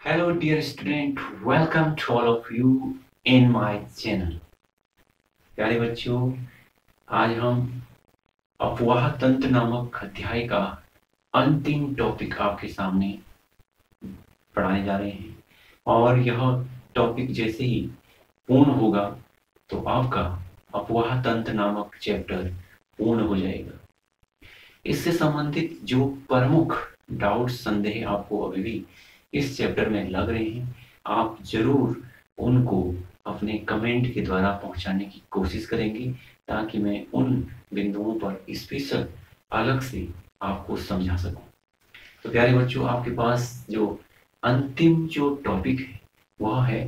Hello, dear student. Welcome to all of you in my channel. प्यारे बच्चों, आज हम अफवाह तंत्र नामक अध्याय का अंतिम टॉपिक आपके सामने पढ़ाने जा रहे हैं और यह टॉपिक जैसे ही पूर्ण होगा तो आपका अफवाह तंत्र नामक चैप्टर पूर्ण हो जाएगा। इससे संबंधित जो प्रमुख डाउट संदेह आपको अभी भी इस चैप्टर में लग रहे हैं, आप जरूर उनको अपने कमेंट के द्वारा पहुंचाने की कोशिश करेंगे ताकि मैं उन बिंदुओं पर स्पेशल अलग से आपको समझा सकूं। तो प्यारे बच्चों, आपके पास जो अंतिम जो टॉपिक है वह है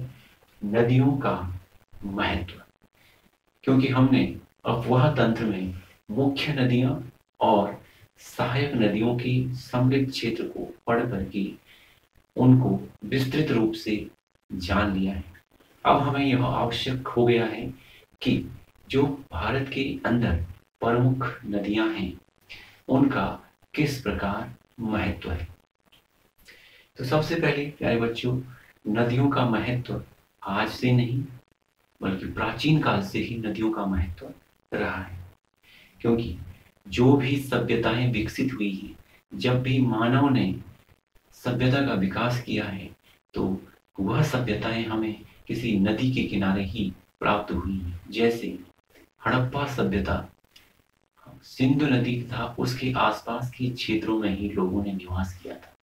नदियों का महत्व। क्योंकि हमने अफवाह तंत्र में मुख्य नदियां और सहायक नदियों की समृद्ध क्षेत्र को पढ़ करके उनको विस्तृत रूप से जान लिया है। अब हमें यह आवश्यक हो गया है कि जो भारत के अंदर प्रमुख नदियां हैं उनका किस प्रकार महत्व है। तो सबसे पहले प्यारे बच्चों, नदियों का महत्व आज से नहीं बल्कि प्राचीन काल से ही नदियों का महत्व रहा है। क्योंकि जो भी सभ्यताएं विकसित हुई हैं, जब भी मानव ने सभ्यता का विकास किया है तो वह सभ्यताएं हमें किसी नदी के किनारे ही प्राप्त हुई हैं। जैसे हड़प्पा सभ्यता सिंधु नदी तथा उसके आसपास के क्षेत्रों में ही लोगों ने निवास किया था।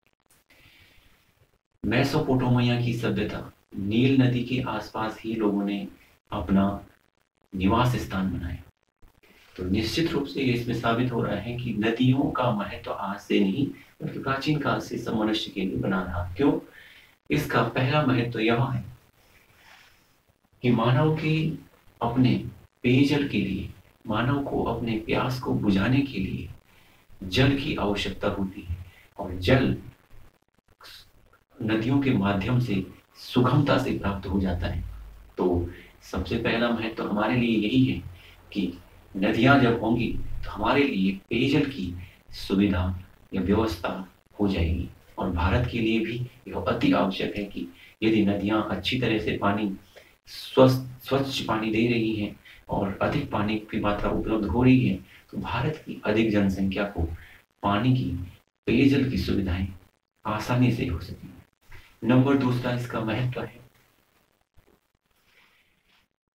मेसोपोटामिया की सभ्यता नील नदी के आसपास ही लोगों ने अपना निवास स्थान बनाया। तो निश्चित रूप से इसमें साबित हो रहा है कि नदियों का महत्व आज से नहीं बल्कि प्राचीन काल से सब मनुष्य के लिए बना रहा। क्यों? इसका पहला महत्व यह है कि मानव के अपने पेयजल के लिए, मानव को अपने प्यास को बुझाने के लिए जल की आवश्यकता होती है और जल नदियों के माध्यम से सुगमता से प्राप्त हो जाता है। तो सबसे पहला महत्व हमारे लिए यही है कि नदियां जब होंगी तो हमारे लिए पेयजल की सुविधा या व्यवस्था हो जाएगी। और भारत के लिए भी यह अति आवश्यक है कि यदि नदियां अच्छी तरह से पानी स्वच्छ पानी दे रही हैं और अधिक पानी की मात्रा उपलब्ध हो रही है तो भारत की अधिक जनसंख्या को पानी की, पेयजल की सुविधाएं आसानी से हो सकेंगी। नंबर दूसरा इसका महत्व है,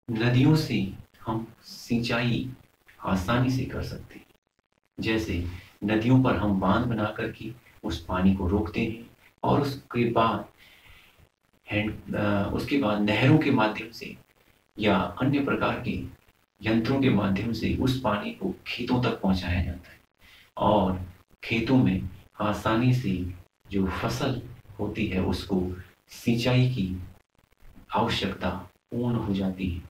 नदियों से हम सिंचाई आसानी से कर सकते हैं। जैसे नदियों पर हम बांध बना करके उस पानी को रोकते हैं और उसके बाद नहरों के माध्यम से या अन्य प्रकार के यंत्रों के माध्यम से उस पानी को खेतों तक पहुंचाया जाता है और खेतों में आसानी से जो फसल होती है उसको सिंचाई की आवश्यकता पूर्ण हो जाती है।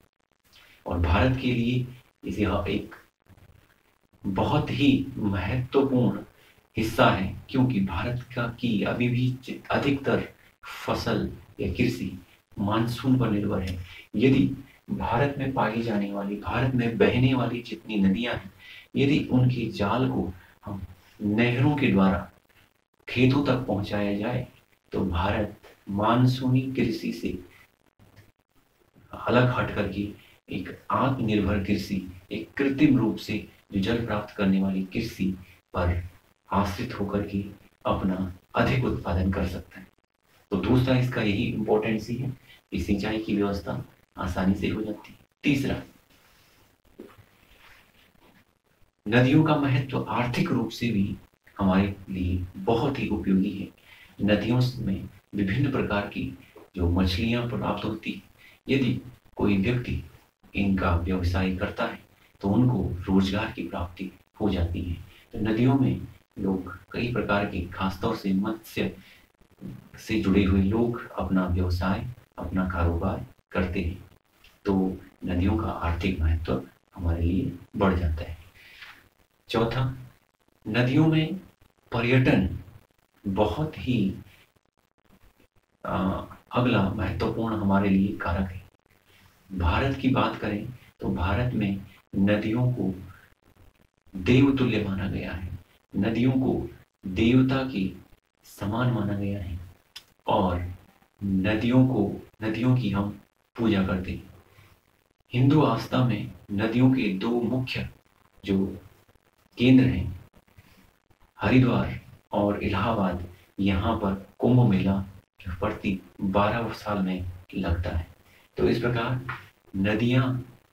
और भारत के लिए यह एक बहुत ही महत्वपूर्ण हिस्सा है क्योंकि भारत की अभी भी अधिकतर फसल या कृषि मानसून पर निर्भर है। यदि भारत में पाई जाने वाली, भारत में बहने वाली जितनी नदियां हैं, यदि उनके जाल को हम नहरों के द्वारा खेतों तक पहुंचाया जाए तो भारत मानसूनी कृषि से अलग हट करके एक आत्मनिर्भर कृषि, एक कृत्रिम रूप से जो जल प्राप्त करने वाली कृषि पर आश्रित होकर के अपना अधिक उत्पादन कर सकता है। तो दूसरा इसका यही इंपॉर्टेंस ही है कि सिंचाई की व्यवस्था आसानी से हो जाती है। तीसरा, नदियों का महत्व आर्थिक रूप से भी हमारे लिए बहुत ही उपयोगी है। नदियों में विभिन्न प्रकार की जो मछलियां प्राप्त होती है, यदि कोई व्यक्ति इनका व्यवसाय करता है तो उनको रोजगार की प्राप्ति हो जाती है। तो नदियों में लोग कई प्रकार के, खासतौर से मत्स्य से जुड़े हुए लोग अपना व्यवसाय, अपना कारोबार करते हैं। तो नदियों का आर्थिक महत्व हमारे लिए बढ़ जाता है। चौथा, नदियों में पर्यटन बहुत ही अगला महत्वपूर्ण हमारे लिए कारक है। भारत की बात करें तो भारत में नदियों को देवतुल्य माना गया है, नदियों को देवता के समान माना गया है और नदियों की हम पूजा करते हैं। हिंदू आस्था में नदियों के दो मुख्य जो केंद्र हैं, हरिद्वार और इलाहाबाद, यहाँ पर कुंभ मेला प्रति 12 साल में लगता है। तो इस प्रकार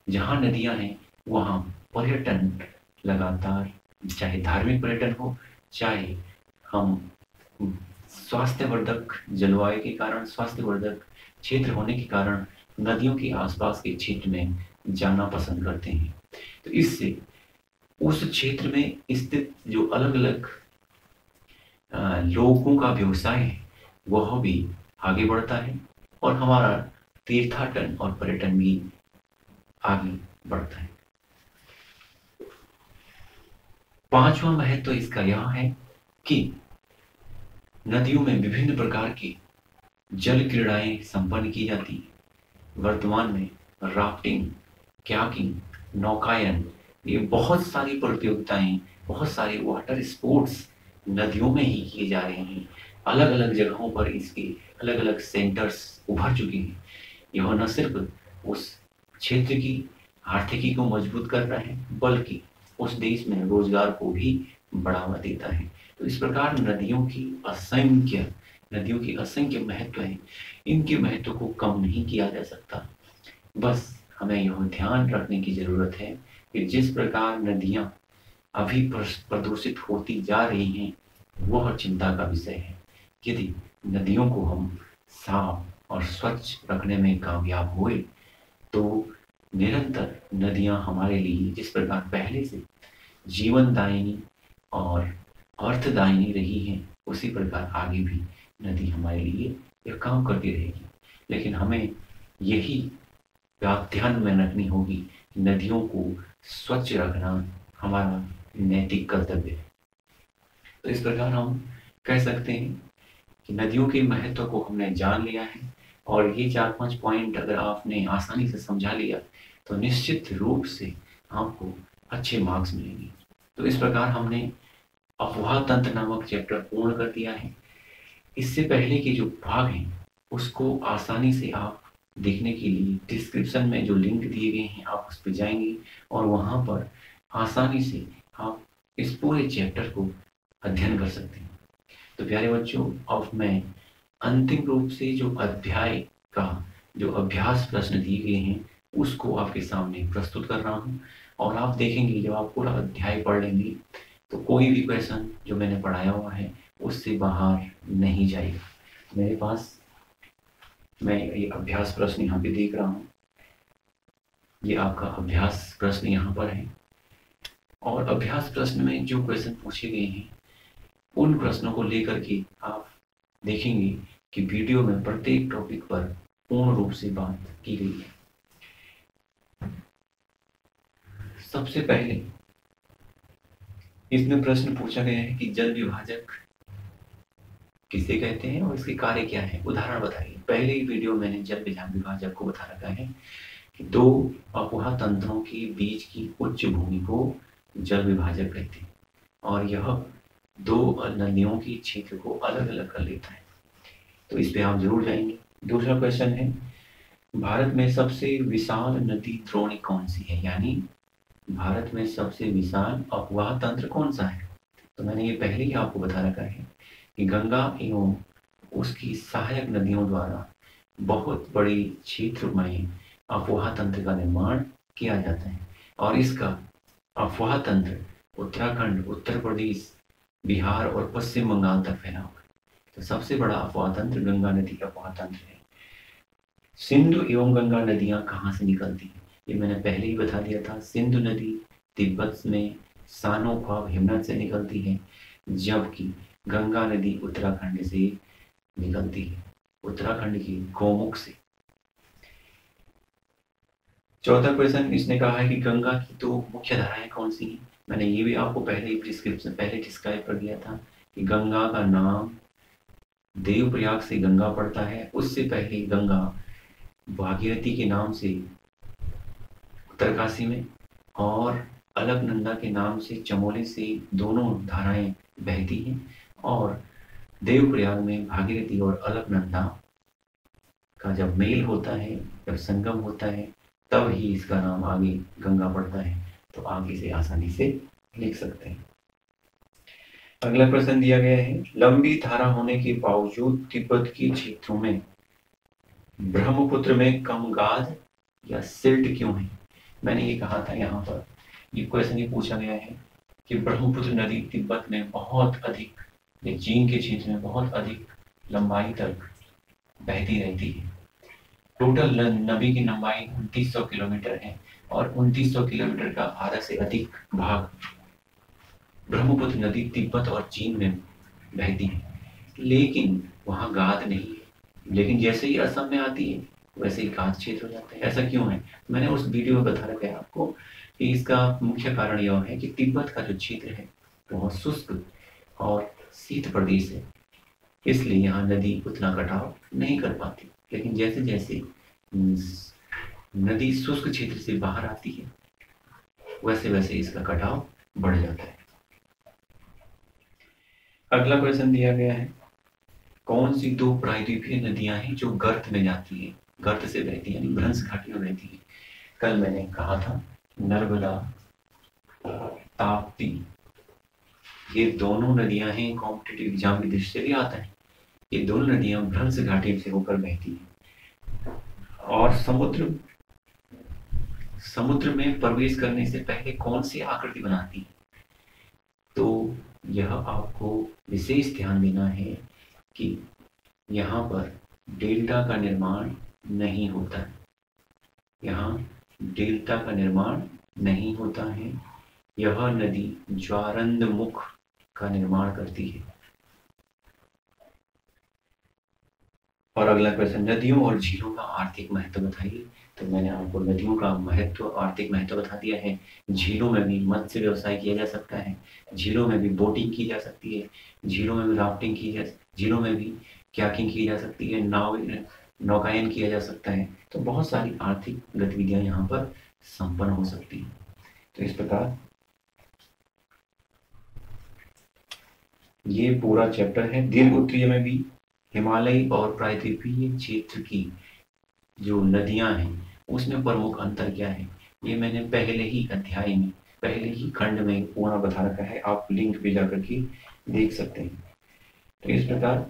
जहाँ नदियाँ हैं वहाँ पर्यटन लगातार, चाहे धार्मिक पर्यटन हो, चाहे हम स्वास्थ्यवर्धक जलवायु के कारण, स्वास्थ्यवर्धक क्षेत्र होने के कारण नदियों के आसपास के क्षेत्र में जाना पसंद करते हैं। तो इससे उस क्षेत्र में स्थित जो अलग अलग लोगों का व्यवसाय है वह भी आगे बढ़ता है और हमारा तीर्थाटन और पर्यटन भी आगे बढ़ता है। पांचवा महत्व इसका यह है कि नदियों में विभिन्न प्रकार की जल क्रीड़ाएं संपन्न की जाती हैं। वर्तमान में राफ्टिंग, कयाकिंग, नौकायन, ये बहुत सारी प्रतियोगिताएं, बहुत सारे वाटर स्पोर्ट्स नदियों में ही किए जा रहे हैं। अलग अलग जगहों पर इसके अलग अलग सेंटर्स उभर चुके हैं। यह न सिर्फ उस क्षेत्र की आर्थिकी को मजबूत कर रहा है बल्कि उस देश में रोजगार को भी बढ़ावा देता है। तो इस प्रकार नदियों की असंख्य महत्व है। इनके महत्व को कम नहीं किया जा सकता। बस हमें यह ध्यान रखने की जरूरत है कि जिस प्रकार नदियां अभी प्रदूषित होती जा रही हैं वह चिंता का विषय है। यदि नदियों को हम साफ और स्वच्छ रखने में कामयाब हुए तो निरंतर नदियां हमारे लिए जिस प्रकार पहले से जीवनदायिनी और अर्थदायिनी रही हैं उसी प्रकार आगे भी नदी हमारे लिए यह काम करती रहेगी। लेकिन हमें यही बात ध्यान में रखनी होगी कि नदियों को स्वच्छ रखना हमारा नैतिक कर्तव्य है। तो इस प्रकार हम कह सकते हैं कि नदियों के महत्व को हमने जान लिया है और ये 4-5 पॉइंट अगर आपने आसानी से समझा लिया तो निश्चित रूप से आपको अच्छे मार्क्स मिलेंगे। तो इस प्रकार हमने अफवाह तंत्र नामक चैप्टर पूर्ण कर दिया है। इससे पहले के जो भाग हैं उसको आसानी से आप देखने के लिए डिस्क्रिप्शन में जो लिंक दिए गए हैं आप उस पर जाएंगे और वहाँ पर आसानी से आप इस पूरे चैप्टर को अध्ययन कर सकते हैं। तो प्यारे बच्चों, अब मैं अंतिम रूप से जो अध्याय का जो अभ्यास प्रश्न दिए गए हैं उसको आपके सामने प्रस्तुत कर रहा हूँ और आप देखेंगे जब आप पूरा अध्याय पढ़ लेंगे तो कोई भी क्वेश्चन जो मैंने पढ़ाया हुआ है उससे बाहर नहीं जाएगा। मेरे पास मैं ये अभ्यास प्रश्न यहाँ पे देख रहा हूँ, ये आपका अभ्यास प्रश्न यहाँ पर है और अभ्यास प्रश्न में जो क्वेश्चन पूछे गए हैं उन प्रश्नों को लेकर के आप देखेंगे कि वीडियो में प्रत्येक टॉपिक पर पूर्ण रूप से बात की गई है। सबसे पहले इसमें प्रश्न पूछा गया है कि जल विभाजक किसे कहते हैं और इसके कार्य क्या है, उदाहरण बताइए। पहले ही वीडियो मैंने जल विभाजक को बता रखा है कि दो अफवाह तंत्रों के बीच की उच्च भूमि को जल विभाजक कहते हैं और यह दो नदियों के क्षेत्र को अलग अलग कर लेता है। तो इस पे आप जरूर जाएंगे। दूसरा क्वेश्चन है भारत में सबसे विशाल नदी द्रोणी कौन सी है, यानी भारत में सबसे विशाल अफवाह तंत्र कौन सा है। तो मैंने ये पहले ही आपको बता रखा है कि गंगा एवं उसकी सहायक नदियों द्वारा बहुत बड़ी क्षेत्र में अफवाह तंत्र का निर्माण किया जाता है और इसका अफवाह तंत्र उत्तराखंड, उत्तर प्रदेश, बिहार और पश्चिम बंगाल तक फैला हुआ है। तो सबसे बड़ा अफवाह तंत्र गंगा नदी का अफवाह तंत्र है। सिंधु एवं गंगा नदियां कहाँ से निकलती हैं, ये मैंने पहले ही बता दिया था। सिंधु नदी तिब्बत में सानो ख्वाब हिमनद से निकलती है जबकि गंगा नदी उत्तराखंड से निकलती है, उत्तराखंड के गोमुख से। चौथा क्वेश्चन इसने कहा है कि गंगा की दो मुख्य धाराएं कौन सी हैं। मैंने ये भी आपको पहले ही डिस्क्राइब कर दिया था कि गंगा का नाम देवप्रयाग से गंगा पड़ता है, उससे पहले गंगा भागीरथी के नाम से उत्तरकाशी में और अलकनंदा के नाम से चमोली से दोनों धाराएं बहती हैं और देवप्रयाग में भागीरथी और अलकनंदा का जब मेल होता है, जब संगम होता है, तब ही इसका नाम आगे गंगा पड़ता है। तो आगे से आसानी से लिख सकते हैं। अगला प्रश्न दिया गया है, लंबी धारा होने के बावजूद तिब्बत के क्षेत्रों में ब्रह्मपुत्र में कम गाद या सिल्ट क्यों है? मैंने ये कहा था यहाँ पर, ये क्वेश्चन ये पूछा गया है कि ब्रह्मपुत्र नदी तिब्बत में बहुत अधिक, चीन के क्षेत्र में बहुत अधिक लंबाई तक बहती रहती है। टोटल नदी की लंबाई 2900 किलोमीटर है और 2900 किलोमीटर का आधा से अधिक भाग ब्रह्मपुत्र नदी तिब्बत और चीन में बहती है, लेकिन वहाँ गाद नहीं है। लेकिन जैसे ही असम में आती है वैसे ही गाद क्षेत्र हो जाता है। ऐसा क्यों है? मैंने उस वीडियो में बता रखा है आपको कि इसका मुख्य कारण यह है कि तिब्बत का जो क्षेत्र है वह शुष्क और शीत प्रदेश है, इसलिए यहाँ नदी उतना कटाव नहीं कर पाती। लेकिन जैसे जैसे नदी शुष्क क्षेत्र से बाहर आती है वैसे वैसे इसका कटाव बढ़ जाता है। अगला प्रश्न दिया गया है, कौन सी दो प्रायद्वीपीय नदियां हैं जो गर्त में जाती है, गर्त से बहती है, यानी भ्रंश घाटी में बहती है? कल मैंने कहा था नर्मदा, ताप्ती, ये दोनों नदियां हैं, कॉम्पिटिटिव एग्जाम की दृष्टि से भी आता है। ये दोनों नदियां भ्रंश घाटी से होकर बहती हैं और समुद्र में प्रवेश करने से पहले कौन सी आकृति बनाती है? तो यह आपको विशेष ध्यान देना है कि यहाँ पर डेल्टा का निर्माण नहीं होता है, यहाँ डेल्टा का निर्माण नहीं होता है। यह नदी ज्वारंद मुख का निर्माण करती है। और अगला प्रश्न, नदियों और झीलों का आर्थिक महत्व बताइए। तो मैंने आपको नदियों का महत्व, आर्थिक महत्व बता दिया है। झीलों में भी मत्स्य व्यवसाय किया जा सकता है, झीलों में भी बोटिंग की जा सकती है, झीलों में भी राफ्टिंग की जा, झीलों में भी कयाकिंग की जा सकती है, नौकायन किया जा सकता है। तो बहुत सारी आर्थिक गतिविधियां यहाँ पर संपन्न हो सकती हैं। तो इस प्रकार ये पूरा चैप्टर है। दीर्घ उत्तरीय में भी हिमालय और प्रायद्वीपीय क्षेत्र की जो नदियां हैं उसमें प्रमुख अंतर क्या है, ये मैंने पहले ही अध्याय में, पहले ही खंड में पूरा बता रखा है। आप लिंक पे जाकर के देख सकते हैं। तो इस प्रकार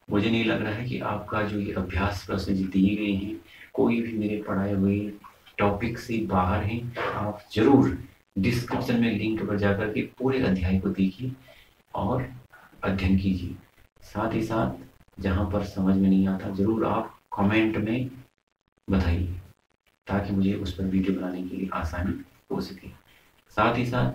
मुझे नहीं लग रहा है कि आपका जो ये अभ्यास प्रश्न जो दिए गए हैं कोई भी मेरे पढ़ाए हुए टॉपिक से बाहर हैं। आप जरूर डिस्क्रिप्शन में लिंक पर जाकर के पूरे अध्याय को देखिए और अध्ययन कीजिए। साथ ही साथ जहाँ पर समझ में नहीं आता जरूर आप कमेंट में बताइए, ताकि मुझे उस पर वीडियो बनाने के लिए आसानी हो सके। साथ ही साथ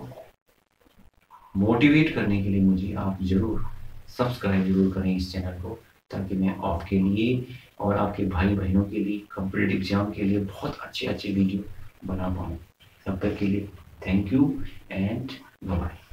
मोटिवेट करने के लिए मुझे आप जरूर सब्सक्राइब जरूर करें इस चैनल को, ताकि मैं आपके लिए और आपके भाई बहनों के लिए कॉम्पिटिटिव एग्जाम के लिए बहुत अच्छे अच्छे वीडियो बना पाऊँ। तब तक के लिए थैंक यू एंड बाय।